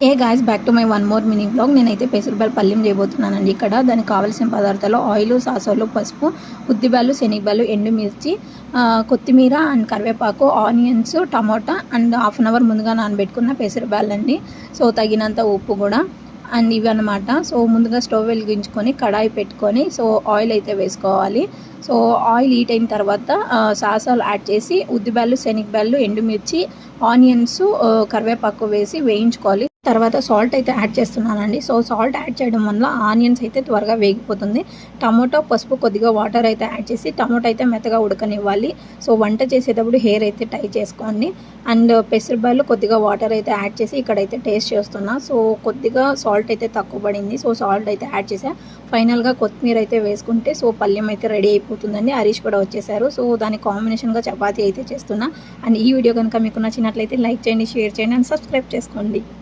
A guys back to my one more mini blog. నేనైతే పెసరబ్యాలు పల్యం చేయబోతున్నానండి. ఇక్కడ దానికి కావాల్సిన పదార్థాలు ఆయిల్, సాసోలు, పసుపు, ఉద్దిబ్యాలు, శనగబ్యాలు, ఎండుమిర్చి, కొత్తిమీర అండ్ కరివేపాకు, onions, tomato and half an hour ముందుగా నానబెట్టుకున్న పెసరబ్యాలు అండి. సో తగినంత ఉప్పు కూడా అండ్ ఇవి అనమాట. సో ముందుగా స్టవ్ వెలిగించుకొని కడాయి పెట్టుకొని సో ఆయిల్ అయితే వేసుకోవాలి. సో ఆయిల్ హీట్ అయిన తర్వాత సాసాలు యాడ్ చేసి ఉద్దిబ్యాలు, శనగబ్యాలు, ఎండుమిర్చి, ఆనియన్స్, కరివేపాకు వేసి వేయించుకోవాలి. తర్వాత సాల్ట్ అయితే యాడ్ చేస్తున్నానండి. సో సాల్ట్ యాడ్ చేయడం వల్ల ఆనియన్స్ అయితే త్వరగా వేగిపోతుంది. టమోటో, పసుపు, కొద్దిగా వాటర్ అయితే యాడ్ చేసి టమోటో అయితే మెత్తగా ఉడకనివ్వాలి. సో వంట చేసేటప్పుడు హెయిర్ అయితే టై చేసుకోండి. అండ్ పెసరబ్యాలు కొద్దిగా వాటర్ అయితే యాడ్ చేసి ఇక్కడైతే టేస్ట్ చేస్తున్నా. సో కొద్దిగా సాల్ట్ అయితే తక్కువ పడింది. సో సాల్ట్ అయితే యాడ్ చేసా. ఫైనల్గా కొత్తిమీర అయితే వేసుకుంటే సో పల్యం అయితే రెడీ అయిపోతుందండి. హరీష్ కూడా వచ్చేసారు. సో దాని కాంబినేషన్గా చపాతీ అయితే చేస్తున్నా. అండ్ ఈ వీడియో కనుక మీకు నచ్చినట్లయితే లైక్ చేయండి, షేర్ చేయండి అండ్ సబ్స్క్రైబ్ చేసుకోండి.